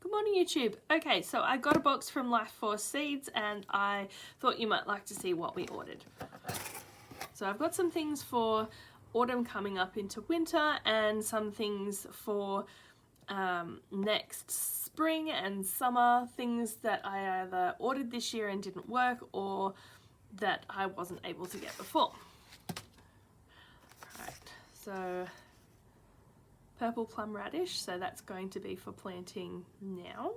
Good morning, YouTube. Okay, so I got a box from Life Force Seeds and I thought you might like to see what we ordered. So I've got some things for autumn coming up into winter and some things for next spring and summer, things that I either ordered this year and didn't work or that I wasn't able to get before. Alright, so purple plum radish, so that's going to be for planting now.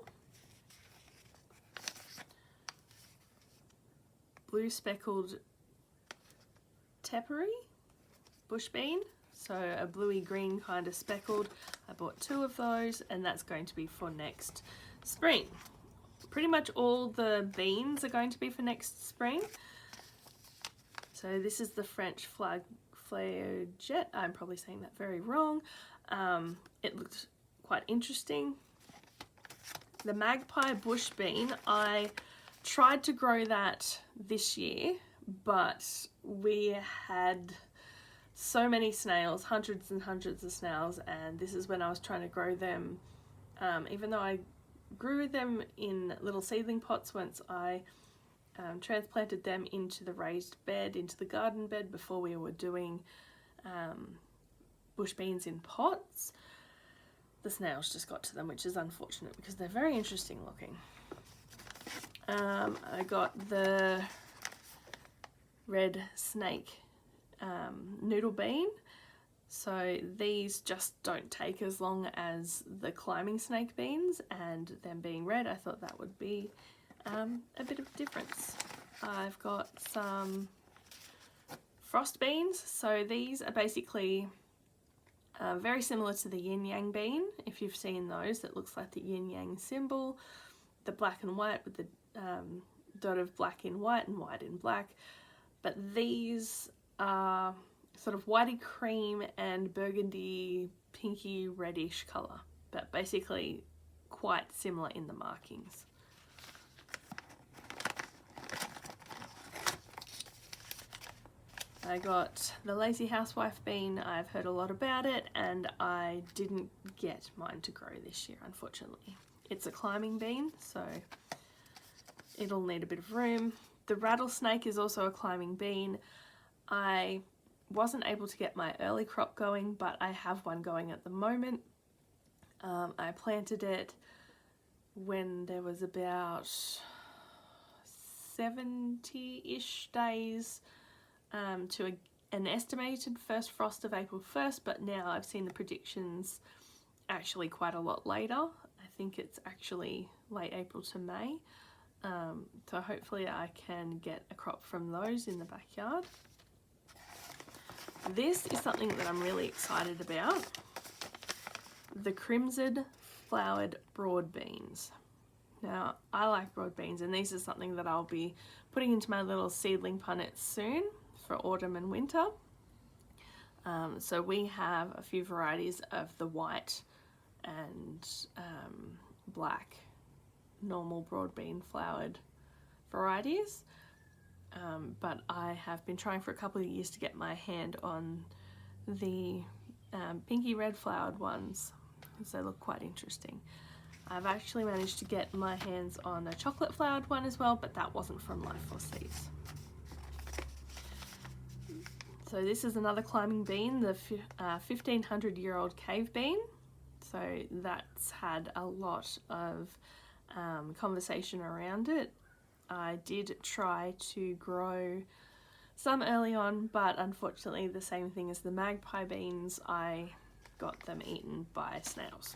Blue speckled tepary, bush bean, so a bluey green kind of speckled. I bought 2 of those and that's going to be for next spring. Pretty much all the beans are going to be for next spring. So this is the French flageolet. I'm probably saying that very wrong. It looked quite interesting. The Magpie bush bean, I tried to grow that this year, but we had so many snails, hundreds and hundreds of snails, and this is when I was trying to grow them. Even though I grew them in little seedling pots once I transplanted them into the raised bed, into the garden bed before we were doing bush beans in pots. The snails just got to them, which is unfortunate because they're very interesting looking. I got the red snake noodle bean. So these just don't take as long as the climbing snake beans, and them being red, I thought that would be a bit of difference. I've got some frost beans. So these are basically very similar to the yin yang bean. If you've seen those, that looks like the yin yang symbol, the black and white with the dot of black in white and white in black. But these are sort of whitey cream and burgundy pinky reddish colour, but basically quite similar in the markings. I got the lazy housewife bean. I've heard a lot about it and I didn't get mine to grow this year, unfortunately. It's a climbing bean, so it'll need a bit of room. The rattlesnake is also a climbing bean. I wasn't able to get my early crop going, but I have one going at the moment. I planted it when there was about 70-ish days to an estimated first frost of April 1st, but now I've seen the predictions actually quite a lot later. I think it's actually late April to May. So hopefully I can get a crop from those in the backyard. This is something that I'm really excited about. The crimson flowered broad beans. Now, I like broad beans, and these are something that I'll be putting into my little seedling punnets soon for autumn and winter. So we have a few varieties of the white and black normal broad bean flowered varieties, but I have been trying for a couple of years to get my hand on the pinky red flowered ones, because they look quite interesting. I've actually managed to get my hands on a chocolate flowered one as well, but that wasn't from Life Force Seeds. So this is another climbing bean, the 1500-year-old cave bean. So that's had a lot of conversation around it. I did try to grow some early on, but unfortunately the same thing as the magpie beans, I got them eaten by snails.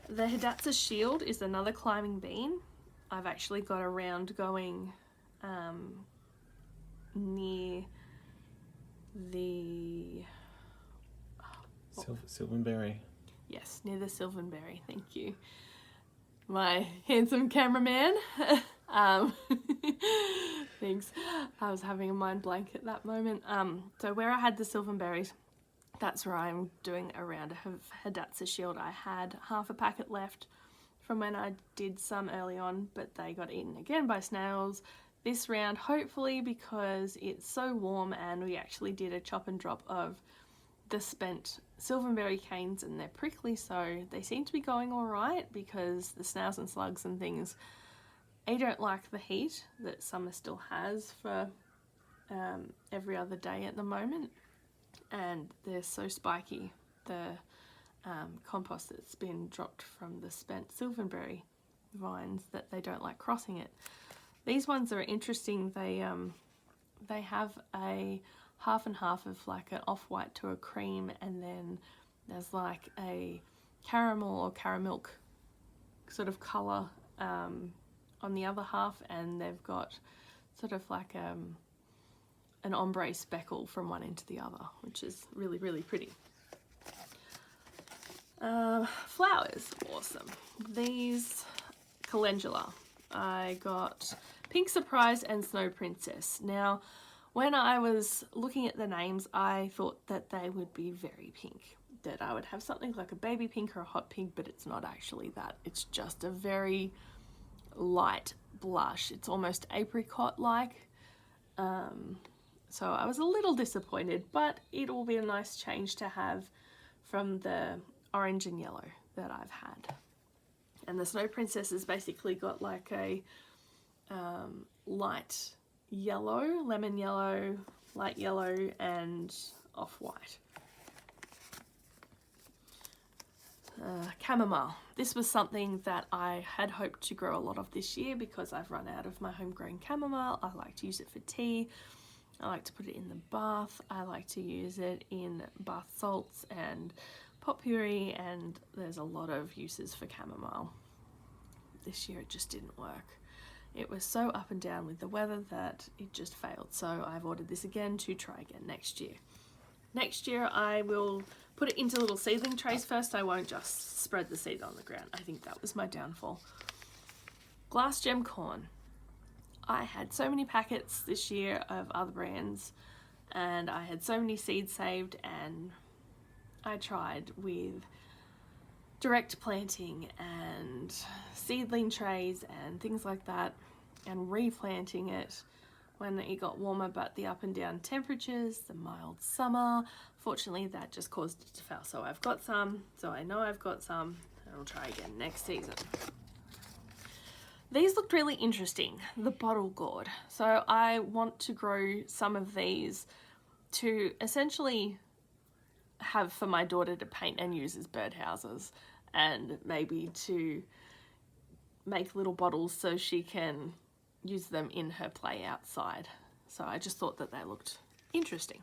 The Hidatsa shield is another climbing bean. I've actually got a round going near the Sylvanberry. Yes, near the Sylvanberry, thank you. My handsome cameraman. Thanks. I was having a mind blank at that moment. So where I had the Sylvanberries, that's where I'm doing a round of Hidatsa shield. I had half a packet left from when I did some early on, but they got eaten again by snails. This round, hopefully, because it's so warm and we actually did a chop and drop of the spent silverberry canes, and they're prickly, so they seem to be going all right because the snails and slugs and things, they don't like the heat that summer still has for every other day at the moment, and they're so spiky, the compost that's been dropped from the spent silverberry vines, that they don't like crossing it. These ones are interesting. They have a half and half of like an off-white to a cream, and then there's like a caramel or caramilk sort of colour on the other half, and they've got sort of like an ombre speckle from one end to the other, which is really, really pretty. Flowers, awesome. These calendula, I got Pink Surprise and Snow Princess. Now, when I was looking at the names, I thought that they would be very pink, that I would have something like a baby pink or a hot pink, but it's not actually that. It's just a very light blush. It's almost apricot-like. So I was a little disappointed, but it will be a nice change to have from the orange and yellow that I've had. And the Snow Princess has basically got like a light yellow, lemon yellow, light yellow, and off-white. Chamomile. This was something that I had hoped to grow a lot of this year because I've run out of my homegrown chamomile. I like to use it for tea. I like to put it in the bath. I like to use it in bath salts and potpourri, and there's a lot of uses for chamomile. This year it just didn't work. It was so up and down with the weather that it just failed. So I've ordered this again to try again next year. Next year I will put it into little seedling trays first. I won't just spread the seed on the ground. I think that was my downfall. Glass gem corn. I had so many packets this year of other brands, and I had so many seeds saved, and I tried with direct planting and seedling trays and things like that, and replanting it when it got warmer, but the up and down temperatures, the mild summer, fortunately that just caused it to fail. So I've got some, so I know I've got some, and I'll try again next season. These looked really interesting, the bottle gourd. So I want to grow some of these to essentially have for my daughter to paint and use as birdhouses, and maybe to make little bottles so she can use them in her play outside. So I just thought that they looked interesting.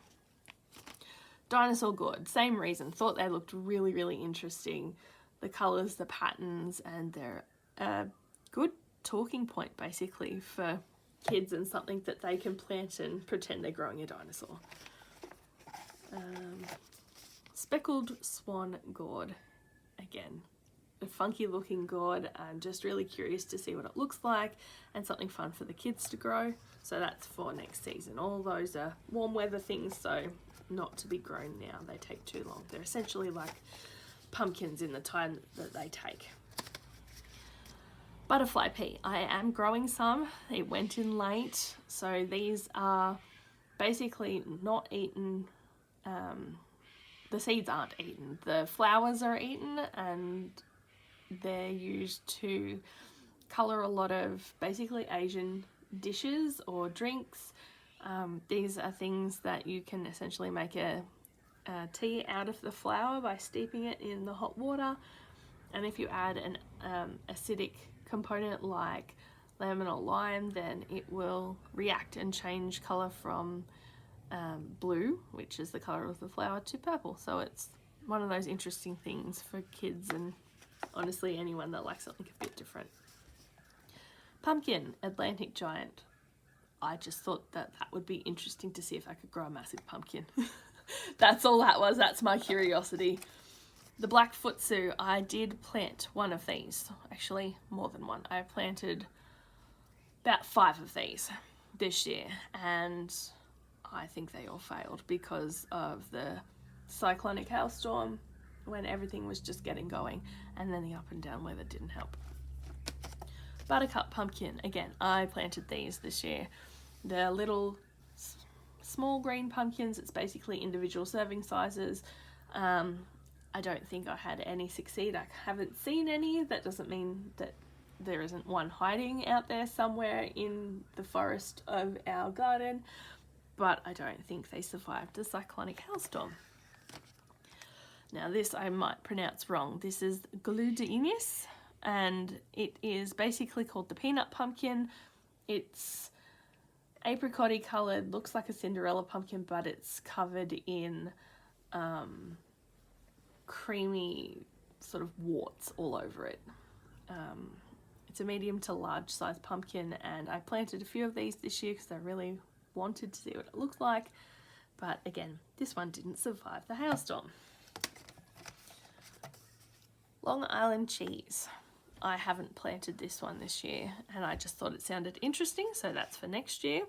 Dinosaur gourd, same reason, thought they looked really, really interesting. The colours, the patterns, and they're a good talking point basically for kids, and something that they can plant and pretend they're growing a dinosaur. Speckled swan gourd, again, a funky looking gourd. I'm just really curious to see what it looks like, and something fun for the kids to grow. So that's for next season. All those are warm weather things, so not to be grown now. They take too long. They're essentially like pumpkins in the time that they take. Butterfly pea. I am growing some. It went in late, so these are basically not eaten. The seeds aren't eaten. The flowers are eaten, and they're used to colour a lot of basically Asian dishes or drinks. These are things that you can essentially make a tea out of the flower by steeping it in the hot water, and if you add an acidic component like lemon or lime, then it will react and change colour from blue, which is the colour of the flower, to purple. So it's one of those interesting things for kids and honestly anyone that likes something a bit different. Pumpkin, Atlantic giant. I just thought that that would be interesting to see if I could grow a massive pumpkin. That's all that was. That's my curiosity. The black futsu, I did plant one of these, actually more than one. I planted about 5 of these this year, and I think they all failed because of the cyclonic hailstorm when everything was just getting going, and then the up and down weather didn't help. Buttercup pumpkin, again, I planted these this year. They're little small green pumpkins. It's basically individual serving sizes. I don't think I had any succeed. I haven't seen any. That doesn't mean that there isn't one hiding out there somewhere in the forest of our garden, but I don't think they survived the cyclonic hailstorm. Now this I might pronounce wrong. This is Gludinis, and it is basically called the peanut pumpkin. It's apricot-y coloured, looks like a Cinderella pumpkin, but it's covered in creamy sort of warts all over it. It's a medium to large size pumpkin, and I planted a few of these this year because I really wanted to see what it looked like, but again, this one didn't survive the hailstorm. Long Island cheese. I haven't planted this one this year, and I just thought it sounded interesting, so that's for next year.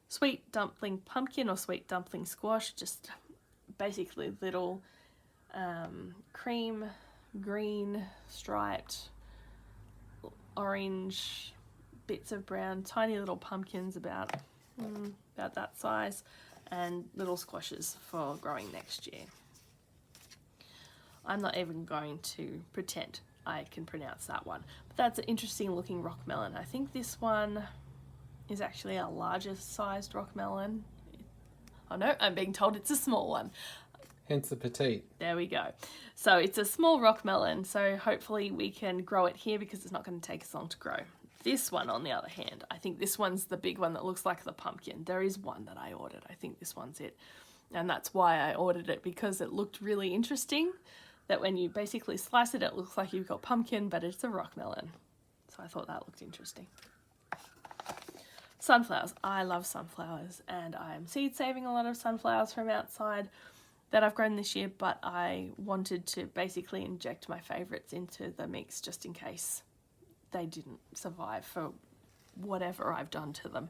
Sweet dumpling pumpkin or sweet dumpling squash, just basically little cream, green, striped, orange, bits of brown, tiny little pumpkins about that size, and little squashes for growing next year. I'm not even going to pretend I can pronounce that one, but that's an interesting looking rock melon. I think this one is actually a larger sized rock melon. Oh no, I'm being told it's a small one. Hence the petite. There we go. So it's a small rock melon, so hopefully we can grow it here because it's not going to take us long to grow. This one, on the other hand, I think this one's the big one that looks like the pumpkin. There is one that I ordered. I think this one's it. And that's why I ordered it, because it looked really interesting. That when you basically slice it, it looks like you've got pumpkin, but it's a rock melon. So I thought that looked interesting. Sunflowers. I love sunflowers, and I am seed saving a lot of sunflowers from outside that I've grown this year, but I wanted to basically inject my favourites into the mix just in case they didn't survive for whatever I've done to them,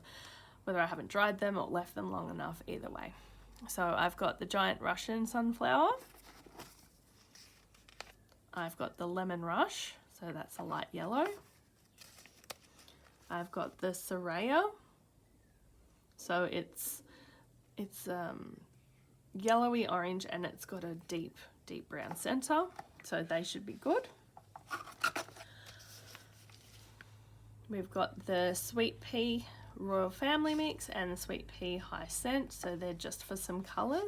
whether I haven't dried them or left them long enough, either way. So I've got the giant Russian sunflower. I've got the lemon rush, so that's a light yellow. I've got the Soraya, so it's yellowy orange, and it's got a deep brown center, so they should be good. We've got the sweet pea royal family mix and the sweet pea high scent, so they're just for some color.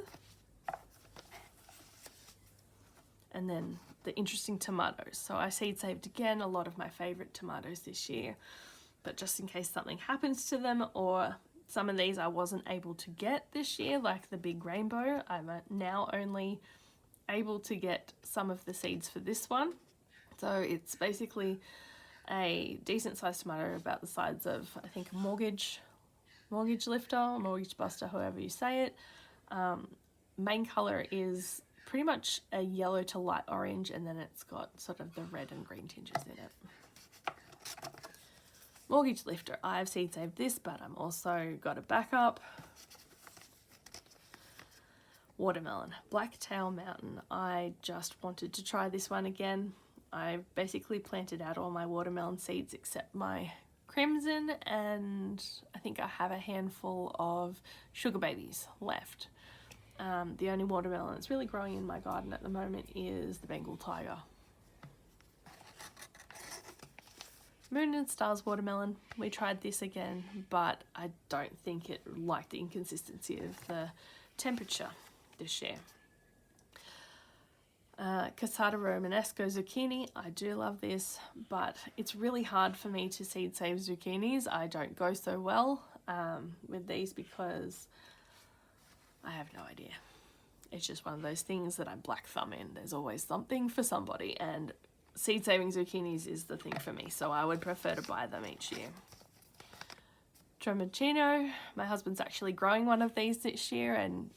And then the interesting tomatoes. So I seed saved again a lot of my favorite tomatoes this year, but just in case something happens to them, or some of these I wasn't able to get this year, like the big rainbow, I'm now only able to get some of the seeds for this one. So it's basically a decent sized tomato, about the size of, I think, a mortgage lifter, or mortgage buster, however you say it. Main color is pretty much a yellow to light orange, and then it's got sort of the red and green tinges in it. Mortgage lifter, I've seed saved this, but I'm also got a backup. Watermelon, Blacktail Mountain. I just wanted to try this one again. I've basically planted out all my watermelon seeds except my crimson, and I think I have a handful of sugar babies left. The only watermelon that's really growing in my garden at the moment is the Bengal tiger. Moon and Stars watermelon. We tried this again, but I don't think it liked the inconsistency of the temperature this year. Cassata Romanesco zucchini. I do love this, but it's really hard for me to seed save zucchinis. I don't go so well with these because I have no idea. It's just one of those things that I black thumb in. There's always something for somebody, and seed saving zucchinis is the thing for me, so I would prefer to buy them each year. Trombocino, my husband's actually growing one of these this year, and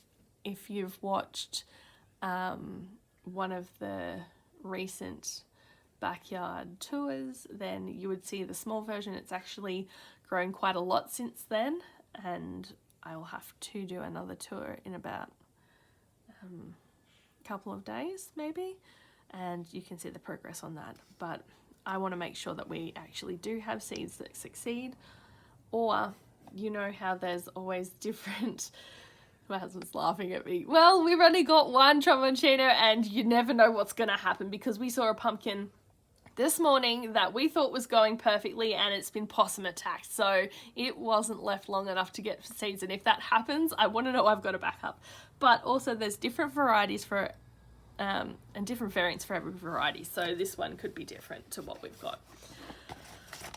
if you've watched one of the recent backyard tours, then you would see the small version. It's actually grown quite a lot since then, and I will have to do another tour in about a couple of days maybe, and you can see the progress on that. But I want to make sure that we actually do have seeds that succeed, or you know how there's always different... My husband's laughing at me. Well, we've only got one Tromboncino and you never know what's going to happen, because we saw a pumpkin this morning that we thought was going perfectly and it's been possum attacked. So it wasn't left long enough to get seeds. And if that happens, I want to know I've got a backup. But also there's different varieties for, and different variants for every variety. So this one could be different to what we've got.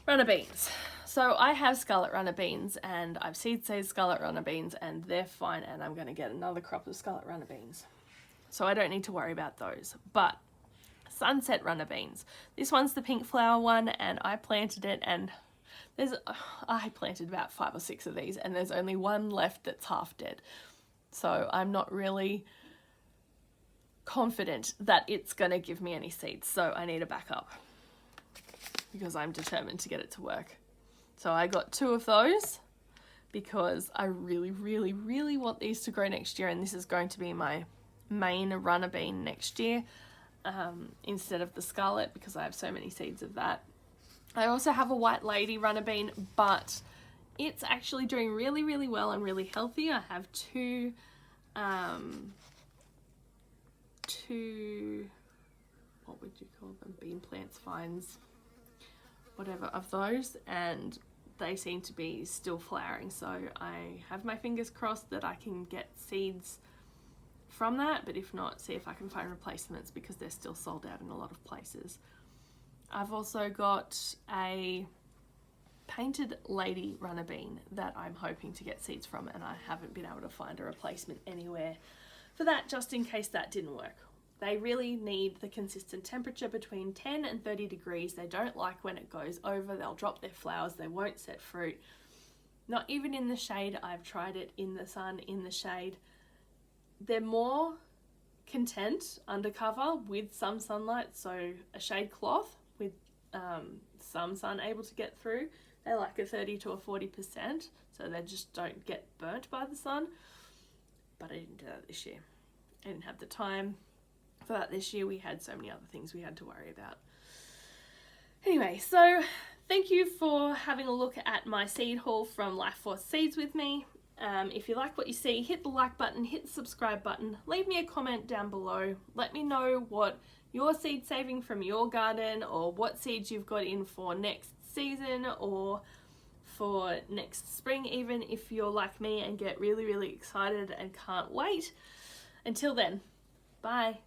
Runner beans. So I have scarlet runner beans and I've seed-saved scarlet runner beans and they're fine, and I'm going to get another crop of scarlet runner beans. So I don't need to worry about those. But sunset runner beans. This one's the pink flower one and I planted it, and I planted about 5 or 6 of these and there's only one left that's half dead. So I'm not really confident that it's going to give me any seeds. So I need a backup because I'm determined to get it to work. So I got 2 of those because I really, really, really want these to grow next year, and this is going to be my main runner bean next year. Instead of the scarlet, because I have so many seeds of that. I also have a white lady runner bean, but it's actually doing really, really well and really healthy. I have two, what would you call them? Bean plants, vines, whatever of those, and they seem to be still flowering. So I have my fingers crossed that I can get seeds from that, but if not, see if I can find replacements, because they're still sold out in a lot of places. I've also got a painted lady runner bean that I'm hoping to get seeds from, and I haven't been able to find a replacement anywhere for that, just in case that didn't work. They really need the consistent temperature between 10 and 30 degrees. They don't like when it goes over. They'll drop their flowers. They won't set fruit. Not even in the shade. I've tried it in the sun, in the shade. They're more content undercover with some sunlight, so a shade cloth with some sun able to get through. They like a 30 to a 40%, so they just don't get burnt by the sun. But I didn't do that this year. I didn't have the time for that this year. We had so many other things we had to worry about. Anyway, so thank you for having a look at my seed haul from Life Force Seeds with me. If you like what you see, hit the like button, hit the subscribe button, leave me a comment down below. Let me know what you're seed saving from your garden, or what seeds you've got in for next season or for next spring, even if you're like me and get really, really excited and can't wait. Until then, bye.